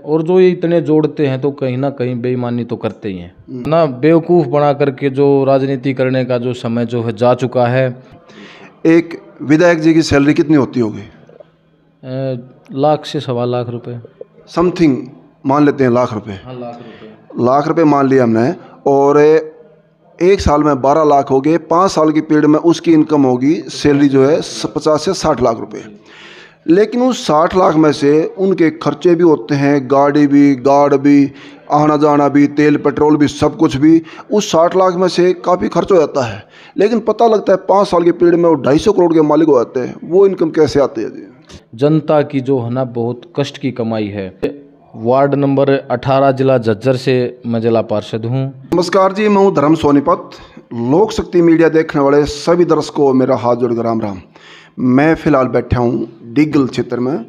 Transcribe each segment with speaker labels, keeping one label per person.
Speaker 1: और जो ये इतने जोड़ते हैं तो कहीं ना कहीं बेईमानी तो करते ही हैं ना। बेवकूफ़ बना करके जो राजनीति करने का जो समय जो है जा चुका है।
Speaker 2: एक विधायक जी की सैलरी कितनी होती होगी?
Speaker 1: लाख से 1.25 लाख रुपए।
Speaker 2: समथिंग मान लेते हैं, लाख रुपए।
Speaker 1: हाँ, लाख रुपए।
Speaker 2: लाख रुपए मान लिया हमने, और एक साल में 12 लाख हो गए। 5 साल की पीरियड में उसकी इनकम होगी, सैलरी जो है 50 से 60 लाख रुपए। लेकिन उस 60 लाख में से उनके खर्चे भी होते हैं, गाड़ी भी, गार्ड भी, आना जाना भी, तेल पेट्रोल भी, सब कुछ भी। उस 60 लाख में से काफ़ी खर्च हो जाता है, लेकिन पता लगता है 5 साल की पीरियड में वो 250 करोड़ के मालिक हो जाते हैं। वो इनकम कैसे आती है जी?
Speaker 1: जनता की जो है ना बहुत कष्ट की कमाई है। वार्ड नंबर 18 जिला झज्जर से मैं जिला पार्षद हूँ।
Speaker 2: नमस्कार जी, मैं हूँ धर्म सोनीपत। लोक शक्ति मीडिया देखने वाले सभी दर्शकों को मेरा हाथ जोड़कर राम राम। मैं फ़िलहाल बैठा हूँ डिग्गल क्षेत्र में।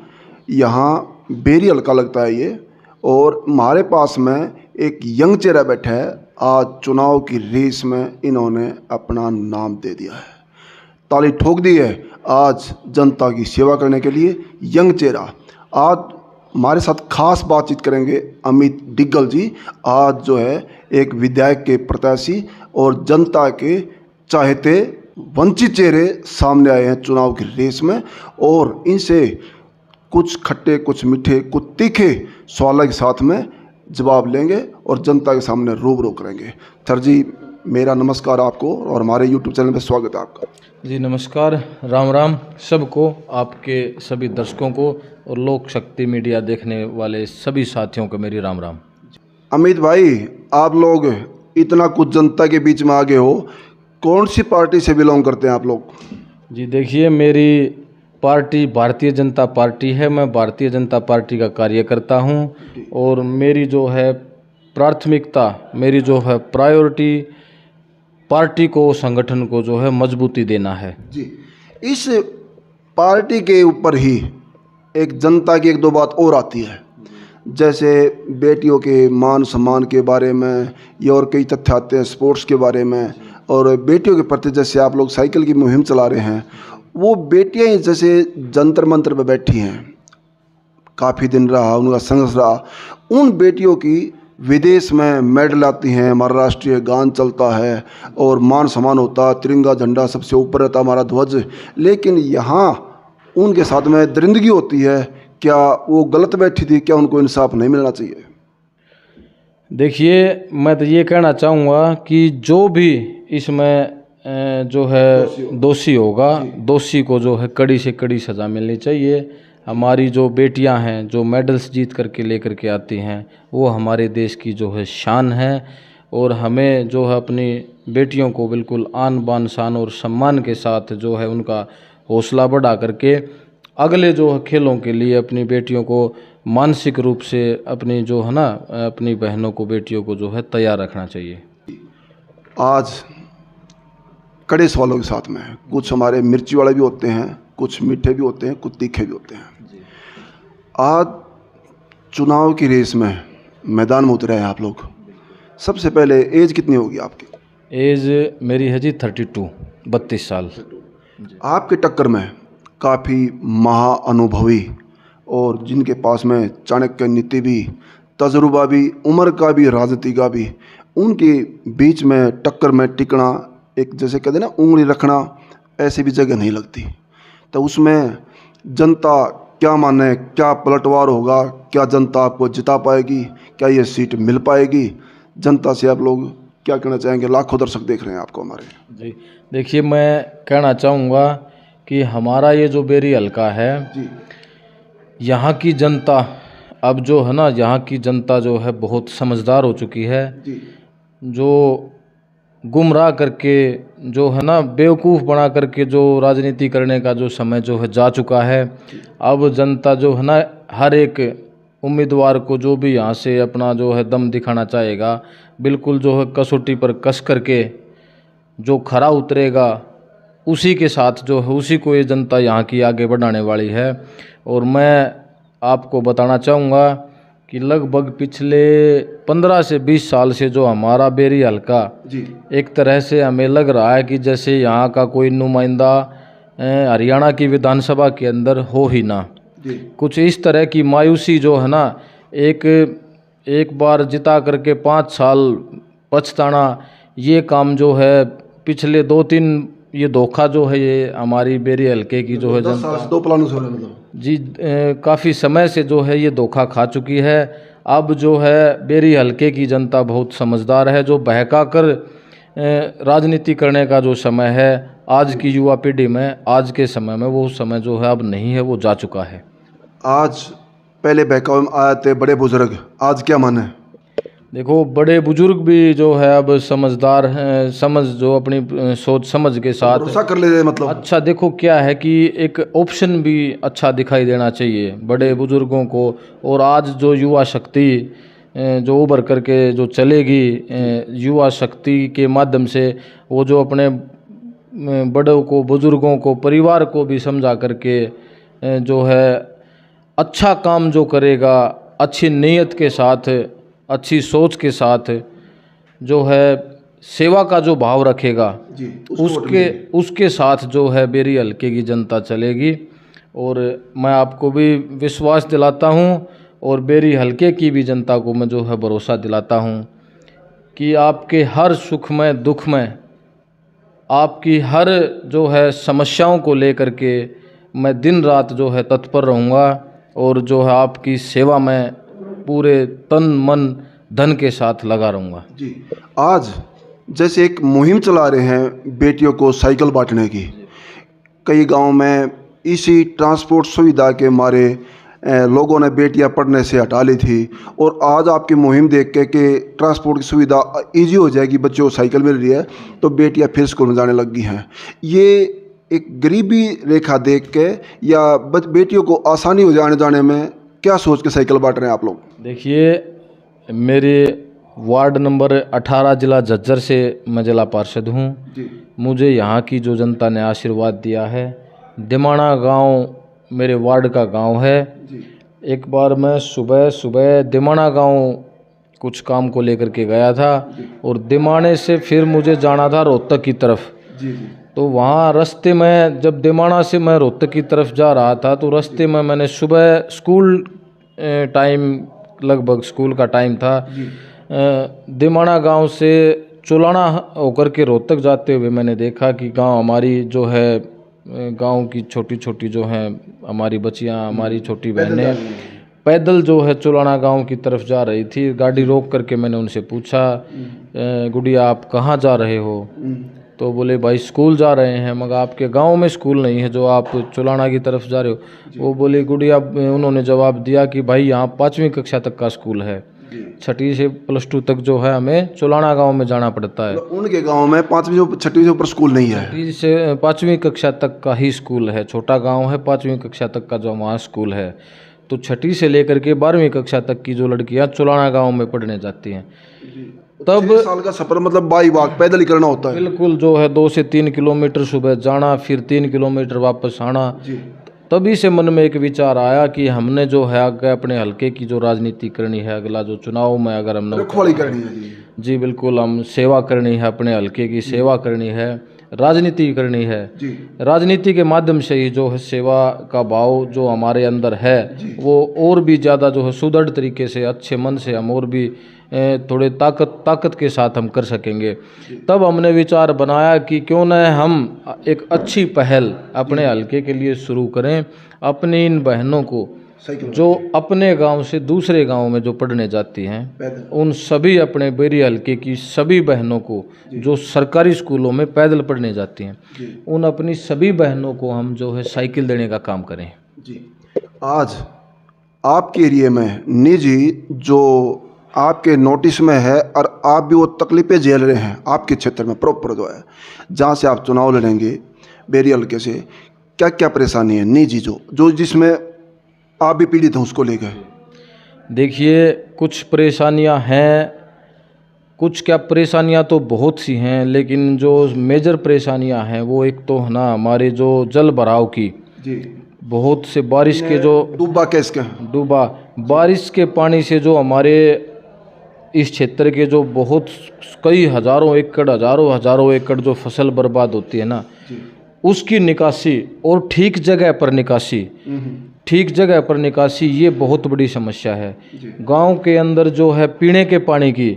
Speaker 2: यहाँ बेरी हल्का लगता है ये, और हमारे पास में एक यंग चेहरा बैठा है। आज चुनाव की रेस में इन्होंने अपना नाम दे दिया है, ताली ठोक दी है आज जनता की सेवा करने के लिए। यंग चेहरा आज हमारे साथ खास बातचीत करेंगे अमित डिग्गल जी। आज जो है एक विधायक के प्रत्याशी और जनता के चाहते वंचित चेहरे सामने आए हैं चुनाव की रेस में, और इनसे कुछ खट्टे, कुछ मीठे, कुछ तीखे सवालों के साथ में जवाब लेंगे और जनता के सामने रूबरू करेंगे। सर जी, मेरा नमस्कार आपको, और हमारे यूट्यूब चैनल पर स्वागत है आपका।
Speaker 1: जी नमस्कार, राम राम सबको, आपके सभी दर्शकों को और लोक शक्ति मीडिया देखने वाले सभी साथियों को मेरी राम राम।
Speaker 2: अमित भाई, आप लोग इतना कुछ जनता के बीच में आगे हो, कौन सी पार्टी से बिलोंग करते हैं आप लोग?
Speaker 1: जी देखिए, मेरी पार्टी भारतीय जनता पार्टी है। मैं भारतीय जनता पार्टी का कार्यकर्ता हूँ, और मेरी जो है प्राथमिकता, मेरी जो है प्रायोरिटी पार्टी को, संगठन को जो है मजबूती देना है
Speaker 2: जी। इस पार्टी के ऊपर ही एक जनता की एक दो बात और आती है, जैसे बेटियों के मान सम्मान के बारे में, या और कई तथ्य आते हैं स्पोर्ट्स के बारे में, और बेटियों के प्रति जैसे आप लोग साइकिल की मुहिम चला रहे हैं। वो बेटियां जैसे जंतर मंतर पर बैठी हैं, काफ़ी दिन रहा उनका संघर्ष रहा। उन बेटियों की विदेश में मेडल आती हैं, हमारा राष्ट्रीय गान चलता है और मान सम्मान होता, तिरंगा झंडा सबसे ऊपर रहता, हमारा ध्वज। लेकिन यहाँ उनके साथ में दरिंदगी होती है। क्या वो गलत बैठी थी? क्या उनको इंसाफ नहीं मिलना चाहिए?
Speaker 1: देखिए, मैं तो ये कहना चाहूँगा कि जो भी इसमें जो है दोषी होगा, दोषी को जो है कड़ी से कड़ी सज़ा मिलनी चाहिए। हमारी जो बेटियां हैं, जो मेडल्स जीत करके लेकर के आती हैं, वो हमारे देश की जो है शान है, और हमें जो है अपनी बेटियों को बिल्कुल आन बान शान और सम्मान के साथ जो है उनका हौसला बढ़ा करके अगले जो है खेलों के लिए अपनी बेटियों को मानसिक रूप से, अपनी जो है ना अपनी बहनों को, बेटियों को जो है तैयार रखना चाहिए।
Speaker 2: आज कड़े सवालों के साथ में कुछ हमारे मिर्ची वाले भी होते हैं, कुछ मीठे भी होते हैं, कुछ तीखे भी होते हैं। आज चुनाव की रेस में मैदान में उतरे हैं आप लोग। सबसे पहले एज कितनी होगी आपकी?
Speaker 1: एज मेरी है जी 32 साल।
Speaker 2: आपके टक्कर में काफ़ी महाअनुभवी और जिनके पास में चाणक्य नीति भी, तजुर्बा भी, उम्र का भी, राजनीति का भी, उनके बीच में टक्कर में टिकना, एक जैसे कहते हैं ना उंगली रखना, ऐसी भी जगह नहीं लगती। तो उसमें जनता क्या माने, क्या पलटवार होगा, क्या जनता आपको जिता पाएगी, क्या ये सीट मिल पाएगी? जनता से आप लोग क्या कहना चाहेंगे? लाखों दर्शक देख रहे हैं आपको हमारे।
Speaker 1: जी देखिए, मैं कहना चाहूँगा कि हमारा ये जो बेरी हल्का है
Speaker 2: जी,
Speaker 1: यहाँ की जनता अब जो है ना, यहाँ की जनता जो है बहुत समझदार हो चुकी है।
Speaker 2: जी,
Speaker 1: जो गुमराह करके, जो है ना बेवकूफ़ बना करके जो राजनीति करने का जो समय जो है जा चुका है। अब जनता जो है ना हर एक उम्मीदवार को, जो भी यहाँ से अपना जो है दम दिखाना चाहेगा, बिल्कुल जो है कसौटी पर कस करके जो खरा उतरेगा उसी के साथ जो है, उसी को ये जनता यहाँ की आगे बढ़ाने वाली है। और मैं आपको बताना चाहूँगा कि लगभग पिछले 15 से 20 साल से जो हमारा बेरी हल्का
Speaker 2: जी,
Speaker 1: एक तरह से हमें लग रहा है कि जैसे यहाँ का कोई नुमाइंदा हरियाणा की विधानसभा के अंदर हो ही ना।
Speaker 2: जी,
Speaker 1: कुछ इस तरह की मायूसी जो है ना एक बार जिता करके 5 साल पछताना, ये काम जो है पिछले 2-3 ये धोखा जो है ये हमारी बेरी हल्के की जो है
Speaker 2: 10 साल से 2 प्लानों से हो रहा है मतलब।
Speaker 1: जी काफ़ी समय से जो है ये धोखा खा चुकी है। अब जो है बेरी हल्के की जनता बहुत समझदार है। जो बहका कर राजनीति करने का जो समय है आज की युवा पीढ़ी में, आज के समय में, वो समय जो है अब नहीं है, वो जा चुका है।
Speaker 2: आज पहले बहकावे में आए थे बड़े बुजुर्ग, आज क्या माने?
Speaker 1: देखो बड़े बुजुर्ग भी जो है अब समझदार हैं, जो अपनी सोच समझ के साथ
Speaker 2: भरोसा कर ले मतलब।
Speaker 1: अच्छा देखो क्या है कि एक ऑप्शन भी अच्छा दिखाई देना चाहिए बड़े बुजुर्गों को। और आज जो युवा शक्ति जो उभर करके जो चलेगी, युवा शक्ति के माध्यम से वो जो अपने बड़ों को, बुजुर्गों को, परिवार को भी समझा करके जो है अच्छा काम जो करेगा, अच्छी नीयत के साथ, अच्छी सोच के साथ जो है सेवा का जो भाव रखेगा
Speaker 2: जी,
Speaker 1: उसके साथ जो है बेरी हल्के की जनता चलेगी। और मैं आपको भी विश्वास दिलाता हूँ और बेरी हल्के की भी जनता को मैं जो है भरोसा दिलाता हूँ कि आपके हर सुख में, दुख में, आपकी हर जो है समस्याओं को लेकर के मैं दिन रात जो है तत्पर रहूँगा और जो है आपकी सेवा में पूरे तन मन धन के साथ लगा रहूँगा।
Speaker 2: जी, आज जैसे एक मुहिम चला रहे हैं बेटियों को साइकिल बांटने की, कई गांव में इसी ट्रांसपोर्ट सुविधा के मारे लोगों ने बेटियां पढ़ने से हटा ली थी, और आज आपकी मुहिम देख के कि ट्रांसपोर्ट की सुविधा इजी हो जाएगी, बच्चों को साइकिल मिल रही है तो बेटियां फिर स्कूल में जाने लग गई हैं। ये एक गरीबी रेखा देख के या बेटियों को आसानी हो जाने में क्या सोच के साइकिल बांट रहे हैं आप लोग?
Speaker 1: देखिए मेरे वार्ड नंबर 18 ज़िला झज्जर से मैं जिला पार्षद हूँ। मुझे यहाँ की जो जनता ने आशीर्वाद दिया है। दिमाना गांव मेरे वार्ड का गांव है। एक बार मैं सुबह दिमाना गांव कुछ काम को लेकर के गया था और दिमाने से फिर मुझे जाना था रोहतक की तरफ। तो वहाँ रास्ते में जब दिमाना से मैं रोहतक की तरफ जा रहा था तो रास्ते में मैंने सुबह स्कूल टाइम, लगभग स्कूल का टाइम था, दिमाना गांव से चुलाना होकर के रोहतक जाते हुए मैंने देखा कि गांव हमारी जो है, गांव की छोटी छोटी जो हैं हमारी बच्चियां, हमारी छोटी बहनें पैदल जो है चुलाना गांव की तरफ जा रही थी। गाड़ी रोक करके मैंने उनसे पूछा, गुड़िया आप कहाँ जा रहे हो? तो बोले भाई स्कूल जा रहे हैं। मगर आपके गांव में स्कूल नहीं है जो आप चुलाना की तरफ जा रहे हो? वो बोले गुड़िया, उन्होंने जवाब दिया कि भाई यहाँ 5वीं कक्षा तक का स्कूल है, 6ठी से +2 तक जो है हमें चुलाना गांव में जाना पड़ता है।
Speaker 2: उनके गांव में 5वीं से 6ठी से ऊपर स्कूल नहीं है?
Speaker 1: 6ठी से 5वीं कक्षा तक का ही स्कूल है, छोटा गांव है, 5वीं कक्षा तक का जो वहाँ स्कूल है। तो 6ठी से लेकर के 12वीं कक्षा तक की जो लड़कियाँ चुलाना गांव में पढ़ने जाती हैं। तब
Speaker 2: 6 साल का सफ़र मतलब बाई वाक पैदल ही करना होता है।
Speaker 1: बिल्कुल, जो है 2 से 3 किलोमीटर सुबह जाना, फिर 3 किलोमीटर वापस आना। तभी से मन में एक विचार आया कि हमने जो है आगे अपने हल्के की जो राजनीति करनी है, अगला जो चुनाव में अगर हमने
Speaker 2: रखवाली करनी है।
Speaker 1: जी बिल्कुल, हम सेवा करनी है, अपने हल्के की सेवा करनी है, राजनीति करनी है। राजनीति के माध्यम से ही जो है सेवा का भाव जो हमारे अंदर है वो और भी ज़्यादा जो है सुदृढ़ तरीके से, अच्छे मन से हम और भी थोड़े ताकत के साथ हम कर सकेंगे। तब हमने विचार बनाया कि क्यों न हम एक अच्छी पहल अपने हल्के के लिए शुरू करें। अपनी इन बहनों को जो अपने गांव से दूसरे गांव में जो पढ़ने जाती हैं, उन सभी अपने बेरी हल्के की सभी बहनों को जो सरकारी स्कूलों में पैदल पढ़ने जाती हैं, उन अपनी सभी बहनों को हम जो है साइकिल देने का काम करें।
Speaker 2: जी, आज आपके एरिया में निजी जो आपके नोटिस में है और आप भी वो तकलीफ़ें झेल रहे हैं आपके क्षेत्र में प्रॉपर जो है जहाँ से आप चुनाव लड़ेंगे बेरी हल्के से, क्या क्या परेशानी है निजी जो जिसमें आप भी पीड़ित हैं उसको लेकर?
Speaker 1: देखिए कुछ परेशानियां हैं, कुछ क्या परेशानियां तो बहुत सी हैं, लेकिन जो मेजर परेशानियां हैं वो एक तो है ना हमारे जो जल भराव की, बहुत से बारिश के जो डूबा बारिश के पानी से जो हमारे इस क्षेत्र के जो बहुत कई हज़ारों एकड़ जो फसल बर्बाद होती है ना, उसकी निकासी और ठीक जगह पर निकासी, ठीक जगह पर निकासी, ये बहुत बड़ी समस्या है। गांव के अंदर जो है पीने के पानी की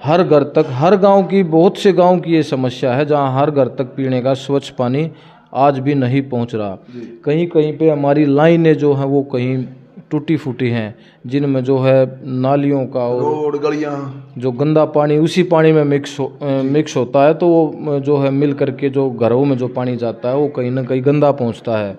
Speaker 1: हर घर तक, हर गांव की, बहुत से गांव की ये समस्या है जहां हर घर तक पीने का स्वच्छ पानी आज भी नहीं पहुंच रहा। कहीं कहीं पे हमारी लाइनें जो हैं वो कहीं टूटी फूटी हैं, जिनमें जो है नालियों का और
Speaker 2: रोड गलियां
Speaker 1: जो गंदा पानी उसी पानी में मिक्स होता है, तो वो जो है मिल करके जो घरों में जो पानी जाता है वो कहीं ना कहीं गंदा पहुंचता है।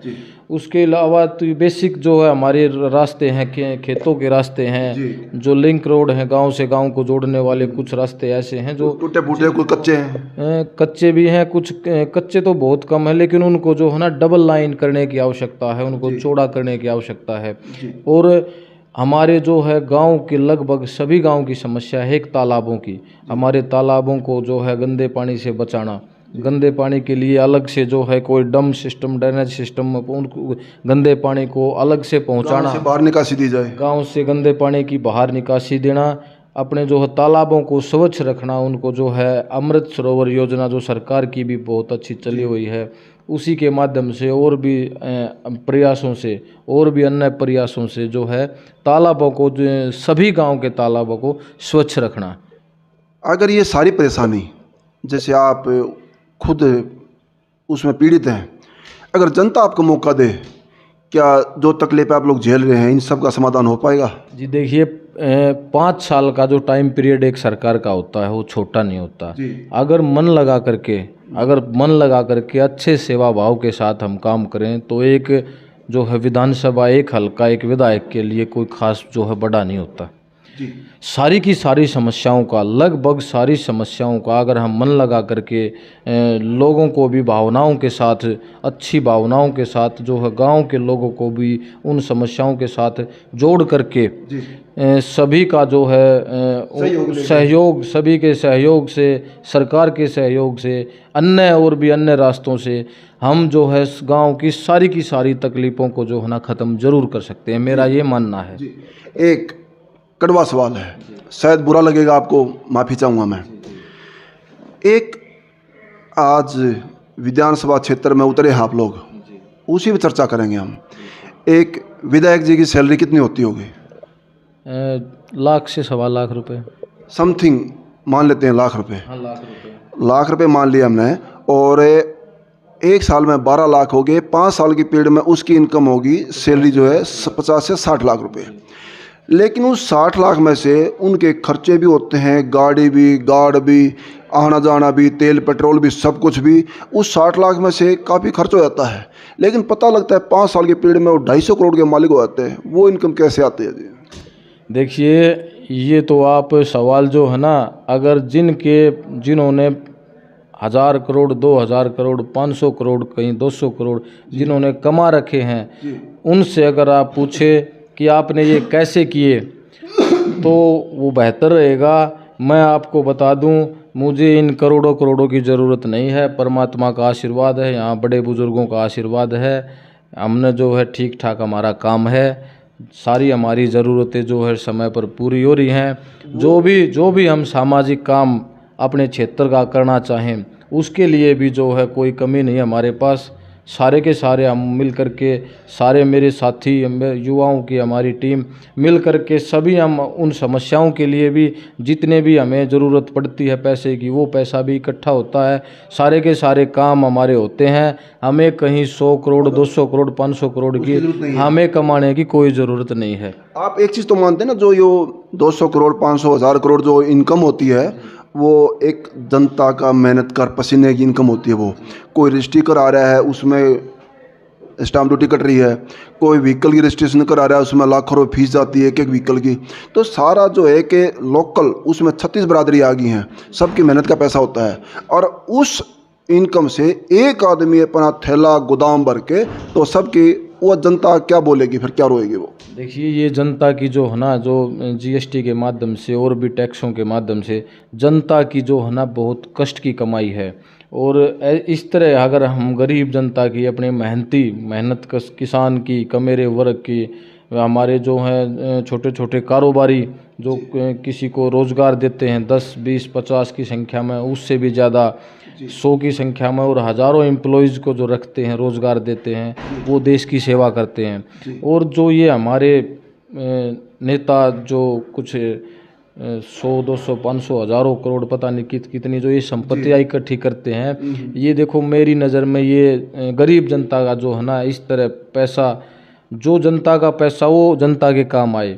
Speaker 1: उसके अलावा तो बेसिक जो है हमारे रास्ते हैं, खेतों के रास्ते हैं, जो लिंक रोड हैं, गांव से गांव को जोड़ने वाले कुछ रास्ते ऐसे हैं जो
Speaker 2: टूटे फूटे, कुछ कच्चे हैं,
Speaker 1: कच्चे भी हैं, कुछ कच्चे तो बहुत कम है, लेकिन उनको जो है ना डबल लाइन करने की आवश्यकता है, उनको चौड़ा करने की आवश्यकता है। और हमारे जो है गांव के लगभग सभी गांव की समस्या है एक तालाबों की। हमारे तालाबों को जो है गंदे पानी से बचाना, गंदे पानी के लिए अलग से जो है कोई डम सिस्टम, ड्रेनेज सिस्टम, उनको गंदे पानी को अलग से पहुंचाना,
Speaker 2: से बाहर निकासी दी जाए,
Speaker 1: गांव से गंदे पानी की बाहर निकासी देना, अपने जो है तालाबों को स्वच्छ रखना, उनको जो है अमृत सरोवर योजना जो सरकार की भी बहुत अच्छी चली हुई है, उसी के माध्यम से और भी प्रयासों से और भी अन्य प्रयासों से जो है तालाबों को, सभी गांव के तालाबों को स्वच्छ रखना।
Speaker 2: अगर ये सारी परेशानी, जैसे आप खुद उसमें पीड़ित हैं, अगर जनता आपको मौका दे, क्या जो तकलीफें आप लोग झेल रहे हैं इन सब का समाधान हो पाएगा?
Speaker 1: जी देखिए, 5 साल का जो टाइम पीरियड एक सरकार का होता है वो छोटा नहीं होता। अगर मन लगा करके अच्छे सेवा भाव के साथ हम काम करें तो एक जो है विधानसभा, एक हल्का, एक विधायक के लिए कोई खास जो है बड़ा नहीं होता। सारी की सारी समस्याओं का, लगभग सारी समस्याओं का अगर हम मन लगा करके लोगों को भी भावनाओं के साथ, अच्छी भावनाओं के साथ जो है गांव के लोगों को भी उन समस्याओं के साथ जोड़ करके सभी का जो है सहयोग, सभी के सहयोग से, सरकार के सहयोग से, अन्य और भी अन्य रास्तों से हम जो है गांव की सारी तकलीफ़ों को जो है ना ख़त्म ज़रूर कर सकते हैं, मेरा ये मानना है।
Speaker 2: एक कड़वा सवाल है, शायद बुरा लगेगा आपको, माफ़ी चाहूँगा मैं। एक आज विधानसभा क्षेत्र में उतरे हैं आप लोग, उसी पर चर्चा करेंगे हम। एक विधायक जी की सैलरी कितनी होती होगी?
Speaker 1: लाख से 1.25 लाख रुपए
Speaker 2: समथिंग मान लेते हैं, लाख रुपए।
Speaker 1: हाँ,
Speaker 2: लाख रुपए मान लिया हमने, और एक साल में 12 लाख हो गए। 5 साल की पीरियड में उसकी इनकम होगी, सैलरी जो है 50 से 60 लाख रुपए। लेकिन उस 60 लाख में से उनके खर्चे भी होते हैं, गाड़ी भी, गार्ड भी, आना जाना भी, तेल पेट्रोल भी, सब कुछ भी। उस 60 लाख में से काफ़ी खर्च हो जाता है, लेकिन पता लगता है 5 साल की पीरियड में वो 250 करोड़ के मालिक हो जाते हैं। वो इनकम कैसे आती है जी?
Speaker 1: देखिए, ये तो आप सवाल जो है ना, अगर जिन्होंने 1000 करोड़, 2000 करोड़, 500 करोड़, कहीं 200 करोड़ जिन्होंने कमा रखे हैं, उनसे अगर आप पूछे कि आपने ये कैसे किए तो वो बेहतर रहेगा। मैं आपको बता दूं, मुझे इन करोड़ों की ज़रूरत नहीं है। परमात्मा का आशीर्वाद है, यहाँ बड़े बुज़ुर्गों का आशीर्वाद है। हमने जो है ठीक ठाक हमारा काम है, सारी हमारी ज़रूरतें जो है समय पर पूरी हो रही हैं। जो भी हम सामाजिक काम अपने क्षेत्र का करना चाहें उसके लिए भी जो है कोई कमी नहीं हमारे पास। सारे के सारे हम मिल कर के, सारे मेरे साथी, युवाओं की हमारी टीम मिल कर के सभी हम उन समस्याओं के लिए भी, जितने भी हमें ज़रूरत पड़ती है पैसे की, वो पैसा भी इकट्ठा होता है। सारे के सारे काम हमारे होते हैं। हमें कहीं 100 करोड़, 200 करोड़, 500 करोड़ की हमें कमाने की कोई ज़रूरत नहीं है।
Speaker 2: आप एक चीज़ तो मानते हैं ना, जो ये 200 करोड़, 500, 1000 करोड़ जो इनकम होती है, वो एक जनता का मेहनत कर पसीने की इनकम होती है। वो कोई रजिस्ट्री करा रहा है, उसमें स्टाम्प ड्यूटी कट रही है, कोई व्हीकल की रजिस्ट्रेशन करा रहा है, उसमें लाखों रुपये फीस जाती है एक एक व्हीकल की। तो सारा जो है कि लोकल, उसमें 36 बरादरी आ गई हैं, सबकी मेहनत का पैसा होता है। और उस इनकम से एक आदमी अपना थैला गोदाम भर के, तो सबकी वो जनता क्या बोलेगी, फिर क्या रोएगी वो?
Speaker 1: देखिए, ये जनता की जो है ना, जो जीएसटी के माध्यम से और भी टैक्सों के माध्यम से जनता की जो है ना बहुत कष्ट की कमाई है। और इस तरह अगर हम गरीब जनता की, अपने मेहनत किसान की, कमेरे वर्ग की, हमारे जो हैं छोटे छोटे कारोबारी जो किसी को रोज़गार देते हैं 10, 20, 50 की संख्या में, उससे भी ज़्यादा 100 की संख्या में, और हज़ारों एम्प्लॉयज़ को जो रखते हैं, रोज़गार देते हैं, वो देश की सेवा करते हैं। और जो ये हमारे नेता जो कुछ 100, 200, 500, हज़ारों करोड़ पता नहीं कितनी जो ये संपत्तियाँ इकट्ठी करते हैं, ये देखो मेरी नज़र में ये गरीब जनता का जो है ना, इस तरह पैसा, जो जनता का पैसा वो जनता के काम आए,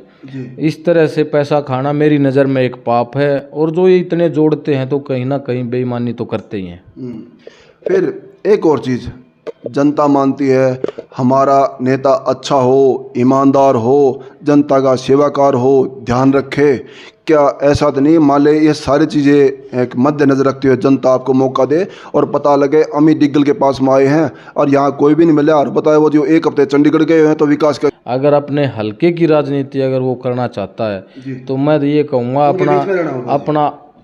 Speaker 1: इस तरह से पैसा खाना मेरी नज़र में एक पाप है। और जो ये इतने जोड़ते हैं तो कहीं ना कहीं बेईमानी तो करते ही हैं।
Speaker 2: फिर एक और चीज़, जनता मानती है हमारा नेता अच्छा हो, ईमानदार हो, जनता का सेवाकार हो, ध्यान रखे। क्या ऐसा तो नहीं, मान ले ये सारी चीज़ें एक मद्देनजर रखते हुए जनता आपको मौका दे और पता लगे अमित डिग्गल के पास में आए हैं और यहाँ कोई भी नहीं मिला, और बताए वो जो एक हफ्ते चंडीगढ़ गए हैं तो विकास का,
Speaker 1: अगर अपने हल्के की राजनीति अगर वो करना चाहता है तो मैं ये कहूँगा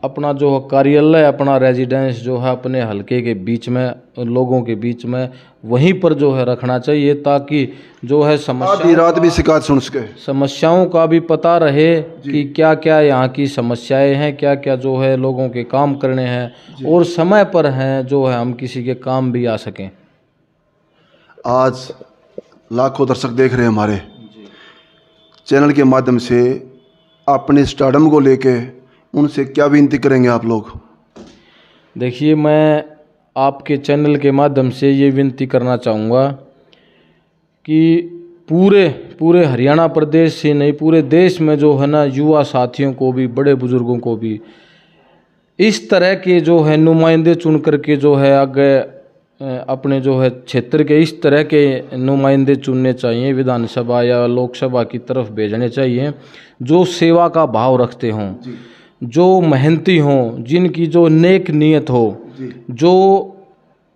Speaker 1: अपना जो कार्यालय, अपना रेजिडेंस जो है अपने हल्के के बीच में, लोगों के बीच में, वहीं पर जो है रखना चाहिए, ताकि जो है
Speaker 2: आधी रात भी शिकायत सुन सके,
Speaker 1: समस्याओं का भी पता रहे कि क्या क्या यहाँ की समस्याएं हैं, क्या क्या जो है लोगों के काम करने हैं, और समय पर हैं जो है हम किसी के काम भी आ सकें।
Speaker 2: आज लाखों दर्शक देख रहे हैं हमारे चैनल के माध्यम से, अपने स्टारडम को लेके उनसे क्या विनती करेंगे आप लोग?
Speaker 1: देखिए, मैं आपके चैनल के माध्यम से ये विनती करना चाहूँगा कि पूरे हरियाणा प्रदेश से नहीं, पूरे देश में जो है ना, युवा साथियों को भी, बड़े बुजुर्गों को भी इस तरह के जो है नुमाइंदे चुन करके जो है आगे अपने जो है क्षेत्र के इस तरह के नुमाइंदे चुनने चाहिए, विधानसभा या लोकसभा की तरफ भेजने चाहिए, जो सेवा का भाव रखते हों, जो मेहनती हों, जिनकी जो नेक नीयत हो, जो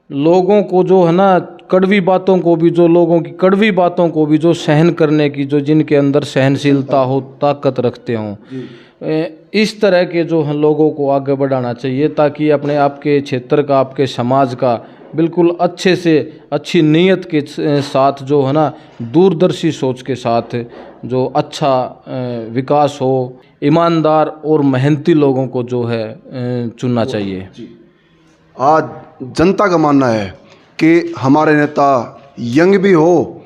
Speaker 1: लोगों को जो है ना कड़वी बातों को भी, जो लोगों की कड़वी बातों को भी जो सहन करने की, जो जिनके अंदर सहनशीलता हो, ताकत रखते हों, इस तरह के जो हैं लोगों को आगे बढ़ाना चाहिए, ताकि अपने आपके क्षेत्र का, आपके समाज का बिल्कुल अच्छे से अच्छी नीयत के साथ जो है ना, दूरदर्शी सोच के साथ जो अच्छा विकास हो, ईमानदार और मेहनती लोगों को जो है चुनना चाहिए।
Speaker 2: आज जनता का मानना है कि हमारे नेता यंग भी हो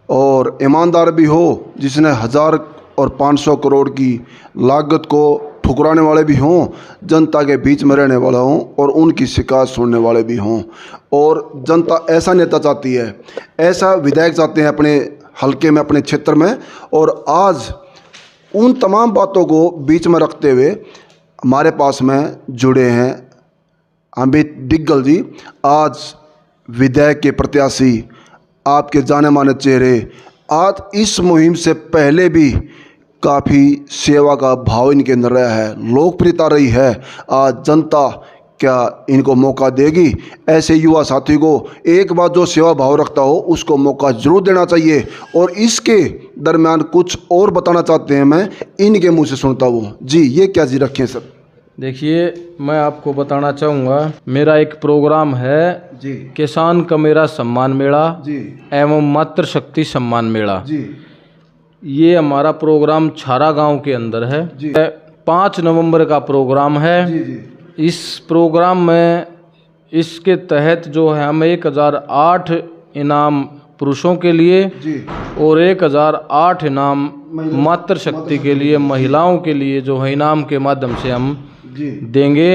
Speaker 2: और ईमानदार भी हो, जिसने 1000 और 500 करोड़ की लागत को ठुकराने वाले भी हों, जनता के बीच में रहने वाले हों और उनकी शिकायत सुनने वाले भी हों। और जनता ऐसा नेता चाहती है, ऐसा विधायक चाहते हैं अपने हल्के में, अपने क्षेत्र में। और आज उन तमाम बातों को बीच में रखते हुए हमारे पास में जुड़े हैं अमित डिग्गल जी। आज विधायक के प्रत्याशी, आपके जाने माने चेहरे, आज इस मुहिम से पहले भी काफ़ी सेवा का भाव इनके अंदर रहा है, लोकप्रियता रही है। आज जनता क्या इनको मौका देगी? ऐसे युवा साथी को एक बार जो सेवा भाव रखता हो उसको मौका जरूर देना चाहिए। और इसके दरमियान कुछ और बताना चाहते हैं, मैं इनके मुंह से सुनता हूँ। जी, ये क्या जी रखें सर?
Speaker 1: देखिए, मैं आपको बताना चाहूँगा, मेरा एक प्रोग्राम है
Speaker 2: जी,
Speaker 1: किसान का मेरा सम्मान मेला
Speaker 2: जी
Speaker 1: एवं मातृशक्ति सम्मान मेला।
Speaker 2: जी,
Speaker 1: ये हमारा प्रोग्राम छारा गांव के अंदर है। 5 नवंबर का प्रोग्राम है।
Speaker 2: जी, जी,
Speaker 1: इस प्रोग्राम में, इसके तहत जो है हम 1008 इनाम पुरुषों के लिए
Speaker 2: जी,
Speaker 1: और 1008 इनाम मातृशक्ति के लिए, महिलाओं के लिए जो है इनाम के माध्यम से हम
Speaker 2: जी,
Speaker 1: देंगे।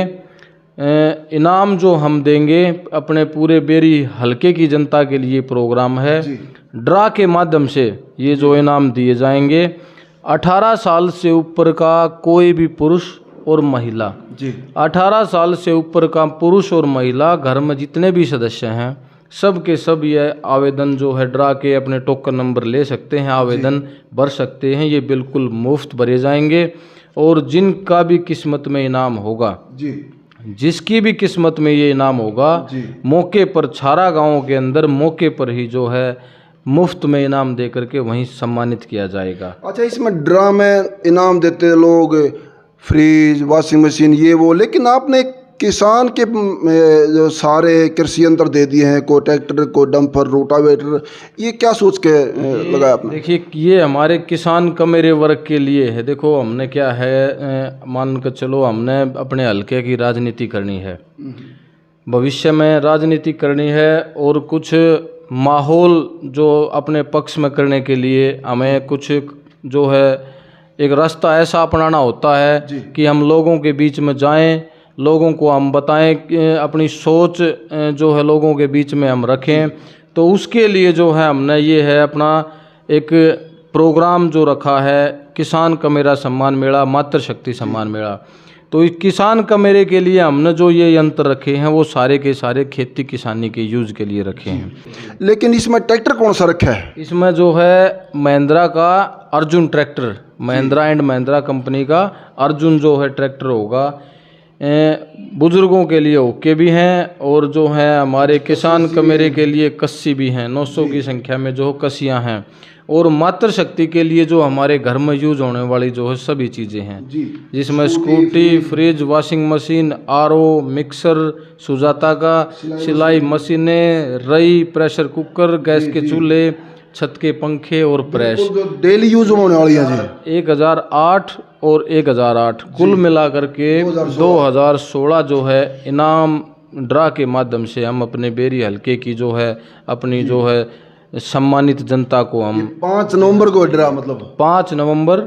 Speaker 1: इनाम जो हम देंगे अपने पूरे बेरी हलके की जनता के लिए प्रोग्राम है।
Speaker 2: जी,
Speaker 1: ड्रा के माध्यम से ये जो इनाम दिए जाएंगे, 18 साल से ऊपर का कोई भी पुरुष और महिला,
Speaker 2: जी,
Speaker 1: 18 साल से ऊपर का पुरुष और महिला, घर में जितने भी सदस्य हैं, सब के सब ये आवेदन जो है ड्रा के अपने टोकन नंबर ले सकते हैं, आवेदन भर सकते हैं। ये बिल्कुल मुफ्त भरे जाएंगे। और जिनका भी किस्मत में इनाम होगा,
Speaker 2: जी,
Speaker 1: जिसकी भी किस्मत में ये इनाम होगा, मौके पर छारा गांव के अंदर मौके पर ही जो है मुफ्त में इनाम दे करके वहीं सम्मानित किया जाएगा।
Speaker 2: अच्छा, इसमें ड्रा में इनाम देते लोग फ्रिज, वॉशिंग मशीन, ये वो, लेकिन आपने किसान के जो सारे कृषि यंत्र दे दिए हैं, कोई ट्रैक्टर, कोई डंपर, रोटावेटर, ये क्या सोच के लगाया आपने?
Speaker 1: देखिए, ये हमारे किसान कमेरे वर्ग के लिए है। देखो, हमने क्या है, मान कर चलो हमने अपने हल्के की राजनीति करनी है, भविष्य में राजनीति करनी है और कुछ माहौल जो अपने पक्ष में करने के लिए हमें कुछ जो है एक रास्ता ऐसा अपनाना होता है कि हम लोगों के बीच में जाएं, लोगों को हम बताएं कि अपनी सोच जो है लोगों के बीच में हम रखें। तो उसके लिए जो है हमने ये है अपना एक प्रोग्राम जो रखा है किसान का मेरा सम्मान मेला, मातृशक्ति सम्मान मेला। तो इस किसान का मेरे के लिए हमने जो ये यंत्र रखे हैं वो सारे के सारे खेती किसानी के यूज़ के लिए रखे हैं।
Speaker 2: लेकिन इसमें ट्रैक्टर कौन सा रखा है?
Speaker 1: इसमें जो है महिंद्रा का Arjun tractor, Mahindra and Mahindra company का अर्जुन जो है ट्रैक्टर होगा। बुजुर्गों के लिए ओके भी हैं और जो है हमारे किसान कमेरे के लिए कस्सी भी हैं, 900 की संख्या में जो कस्सियाँ हैं। और मातृशक्ति के लिए जो हमारे घर में यूज होने वाली जो है सभी चीज़ें हैं, जिसमें scooty, fridge, washing machine, RO, mixer, Sujata का, सिलाई मशीनें, रई, प्रेशर कुकर, गैस के चूल्हे, छत के पंखे और प्रेस,
Speaker 2: डेली यूज होने वाली है जी।
Speaker 1: 1008 और 1008 कुल मिलाकर के 2016 जो है इनाम ड्रा के माध्यम से हम अपने बेरी हलके की जो है अपनी जो है सम्मानित जनता को हम
Speaker 2: 5 नवंबर को ड्रा, मतलब
Speaker 1: 5 नवंबर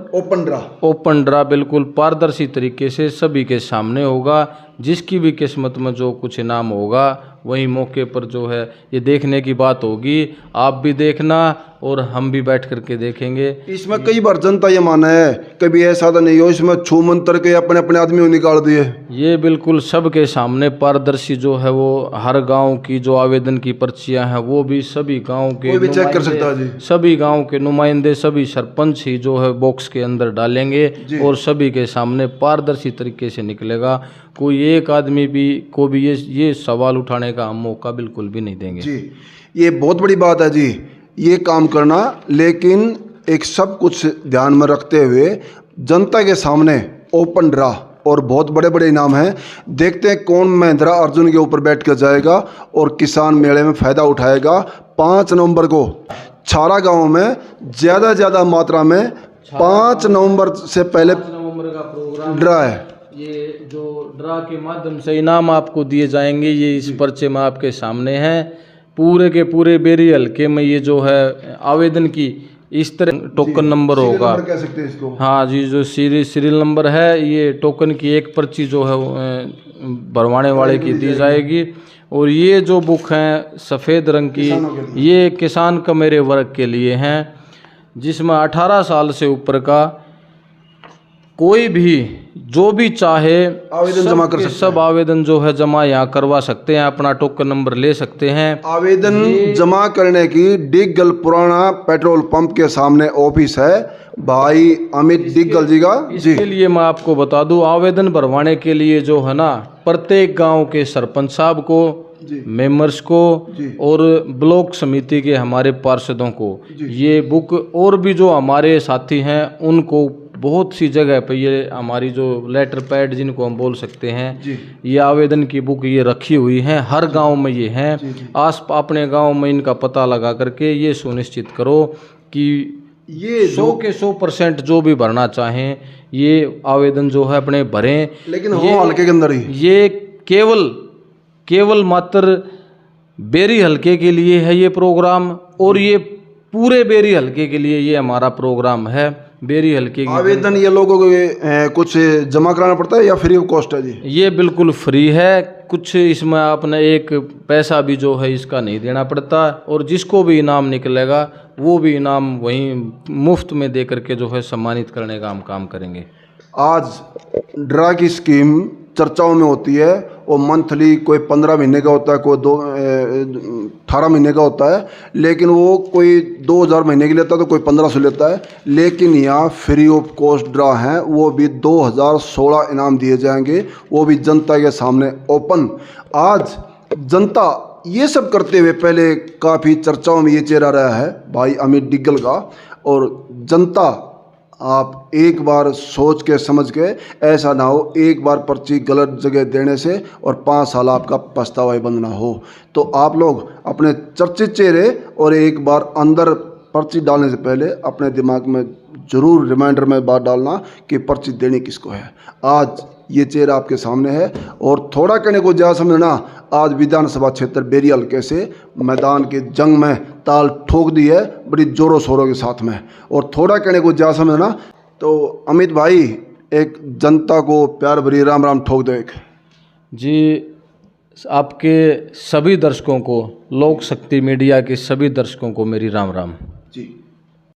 Speaker 1: ओपन ड्रा बिल्कुल पारदर्शी तरीके से सभी के सामने होगा। जिसकी भी किस्मत में जो कुछ इनाम होगा वही मौके पर जो है ये देखने की बात होगी। आप भी देखना और हम भी बैठ करके देखेंगे।
Speaker 2: इसमें कई बार जनता ये माना है कभी ऐसा तो नहीं हो इसमें छू मंतर के अपने अपने आदमी निकाल दिए।
Speaker 1: ये बिल्कुल सबके सामने पारदर्शी जो है वो हर गांव की जो आवेदन की पर्चियां हैं वो भी सभी गांव के
Speaker 2: कोई भी चेक कर सकता है जी।
Speaker 1: सभी गांव के नुमाइंदे, सभी सरपंच ही जो है बॉक्स के अंदर डालेंगे और सभी के सामने पारदर्शी तरीके से निकलेगा। कोई एक आदमी भी को भी ये सवाल उठाने का हम मौका बिल्कुल भी नहीं देंगे
Speaker 2: जी। ये बहुत बड़ी बात है जी ये काम करना, लेकिन एक सब कुछ ध्यान में रखते हुए जनता के सामने ओपन ड्रा और बहुत बड़े बड़े इनाम हैं। देखते हैं कौन महिंद्रा अर्जुन के ऊपर बैठ कर जाएगा और किसान मेले में फ़ायदा उठाएगा। 5 नवंबर को छारा गांव में ज़्यादा मात्रा में 5 नवंबर से पहले
Speaker 1: 5 नवंबर का प्रोग्राम
Speaker 2: ड्रा है।
Speaker 1: ये जो ड्रा के माध्यम से इनाम आपको दिए जाएंगे ये इस पर्चे में आपके सामने हैं। पूरे के पूरे बेरी हल्के में ये जो है आवेदन की इस तरह टोकन नंबर होगा,
Speaker 2: कह सकते हैं इसको।
Speaker 1: हाँ जी, जो सीरियल नंबर है ये टोकन की एक पर्ची जो है भरवाने वाले की दी जाएगी। और ये जो बुक हैं सफ़ेद रंग की ये किसान का मेरे वर्ग के लिए हैं, जिसमें 18 साल से ऊपर का कोई भी जो भी चाहे
Speaker 2: आवेदन जमा कर सकते हैं।
Speaker 1: सब आवेदन जो है जमा यहाँ करवा सकते हैं, अपना टोकन नंबर ले सकते हैं।
Speaker 2: आवेदन जमा करने की डिग्गल पुराना पेट्रोल पंप के सामने ऑफिस है भाई अमित डिग्गल जी का।
Speaker 1: इसके लिए मैं आपको बता दूं आवेदन भरवाने के लिए जो है ना प्रत्येक गांव के सरपंच साहब को, मेंबर्स को और ब्लॉक समिति के हमारे पार्षदों को ये बुक और भी जो हमारे साथी हैं उनको बहुत सी जगह पे ये हमारी जो लेटर पैड जिनको हम बोल सकते हैं ये आवेदन की बुक ये रखी हुई हैं। हर गांव में ये हैं। अपने गांव में इनका पता लगा करके ये सुनिश्चित करो कि ये 100 के 100% जो भी भरना चाहें ये आवेदन जो है अपने भरें।
Speaker 2: लेकिन वो हल्के के अंदर ही
Speaker 1: ये केवल मात्र बेरी हल्के के लिए है ये प्रोग्राम और ये पूरे बेरी हल्के के लिए ये हमारा प्रोग्राम है। बेरी हल्के की
Speaker 2: आवेदन ये लोगों को कुछ जमा कराना पड़ता है या फ्री ऑफ कॉस्ट है जी?
Speaker 1: ये बिल्कुल फ्री है, कुछ इसमें आपने एक पैसा भी जो है इसका नहीं देना पड़ता और जिसको भी इनाम निकलेगा वो भी इनाम वहीं मुफ्त में दे करके जो है सम्मानित करने का हम काम करेंगे।
Speaker 2: आज ड्रा की स्कीम चर्चाओं में होती है और मंथली कोई 15 महीने का होता है, कोई 18 महीने का होता है, लेकिन वो कोई 2000 महीने की लेता है तो कोई 1500 लेता है। लेकिन यहाँ फ्री ऑफ कॉस्ट ड्रा हैं, वो भी 2016 इनाम दिए जाएंगे, वो भी जनता के सामने ओपन। आज जनता ये सब करते हुए पहले काफ़ी चर्चाओं में ये चेहरा रहा है भाई अमित डिग्गल का, और जनता आप एक बार सोच के समझ के ऐसा ना हो एक बार पर्ची गलत जगह देने से और 5 साल आपका पछतावा बंद ना हो। तो आप लोग अपने चर्चित चेहरे और एक बार अंदर पर्ची डालने से पहले अपने दिमाग में जरूर रिमाइंडर में बात डालना कि पर्ची देनी किसको है। आज ये चेहरा आपके सामने है और थोड़ा कहने को जा समझना, आज विधानसभा क्षेत्र बेरी हल्के से मैदान के जंग में ताल ठोक दी है बड़ी जोरों शोरों के साथ में। और थोड़ा कहने को जा समझना तो अमित भाई एक जनता को प्यार भरी राम राम ठोक दो एक।
Speaker 1: जी, आपके सभी दर्शकों को, लोक शक्ति मीडिया के सभी दर्शकों को मेरी राम राम।